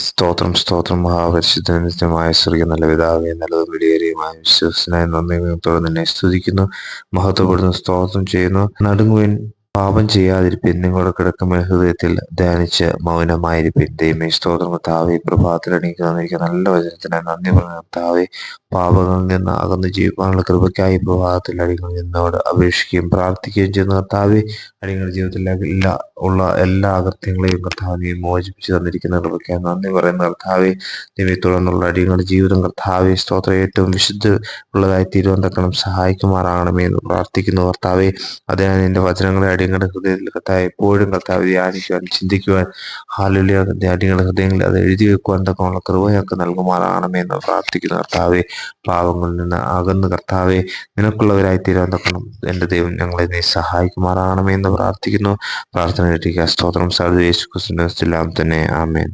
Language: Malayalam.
സ്തോത്രം സ്തോത്രം മഹാപരിശുദ്ധമായ സ്വർഗീയ നല്ല പിതാവേ, നല്ലതും വിലയേറിയമായ വിശ്വസനായ നന്ദിയോടെ നിന്നെ സ്തുതിക്കുന്നു, മഹത്വപ്പെടുന്നു, സ്തോത്രം ചെയ്യുന്നു. നടുങ്ങുവിൻ, പാപം ചെയ്യാതിരിപ്പിൻ, നിങ്ങളുടെ കിടക്കുമേൽ ഹൃദയത്തിൽ ധ്യാനിച്ച് മൗനമായിരിപ്പിൻ. ദൈവമേ സ്തോത്രം കർത്താവേ, പ്രഭാതത്തിൽ എനിക്ക് തന്നിരിക്കുന്ന നല്ല വചനത്തിനായി നന്ദി പറഞ്ഞ കർത്താവേ, പാപങ്ങളിൽ നിന്ന് അകന്ന് ജീവിക്കാനുള്ള കൃപയ്ക്കായി പ്രഭാതത്തിൽ അടികൾ നിന്നോട് അപേക്ഷിക്കുകയും പ്രാർത്ഥിക്കുകയും ചെയ്യുന്ന കർത്താവേ, അടികളുടെ ജീവിതത്തിലേക്ക് എല്ലാ അകൃത്യങ്ങളെയും കർത്താവിനെ മോചിപ്പിച്ച് തന്നിരിക്കുന്ന കൃപയ്ക്കായി നന്ദി പറയുന്ന കർത്താവെ, ദൈവത്തെ തുടർന്നുള്ള അടിയങ്ങളുടെ ജീവിതം കർത്താവെ സ്തോത്രം ഏറ്റവും വിശുദ്ധ ഉള്ളതായി തീരുവന്തക്കണം സഹായിക്കുമാറാകണമേ എന്ന് പ്രാർത്ഥിക്കുന്നു കർത്താവെ. അതിനാൽ നിന്റെ വചനങ്ങളെ അടിയങ്ങളുടെ ഹൃദയത്തിൽ കർത്താവ് എപ്പോഴും കർത്താവ് ധ്യാനിക്കുവാൻ, ചിന്തിക്കുവാൻ, ഹാലുലിയ അടിയങ്ങളുടെ ഹൃദയങ്ങളിൽ അത് എഴുതി വെക്കുവാൻ തക്കമുള്ള കൃപയൊക്കെ നൽകുമാറാകണമേ എന്ന് പ്രാർത്ഥിക്കുന്നു കർത്താവെ. പാവങ്ങളിൽ നിന്ന് അകന്ന് കർത്താവെ നിനക്കുള്ളവരായി തീരുവാൻ തക്കണം എൻ്റെ ദൈവം ഞങ്ങളെ നീ സഹായിക്കുമാറാകണമേ എന്ന് പ്രാർത്ഥിക്കുന്നു. പ്രാർത്ഥന കേട്ടിരിക്കുക. സ്തോത്രം. സാധു യേശു ക്രിസ്തുവിന്റെ നാമത്തിൽ തന്നെ. ആമേൻ.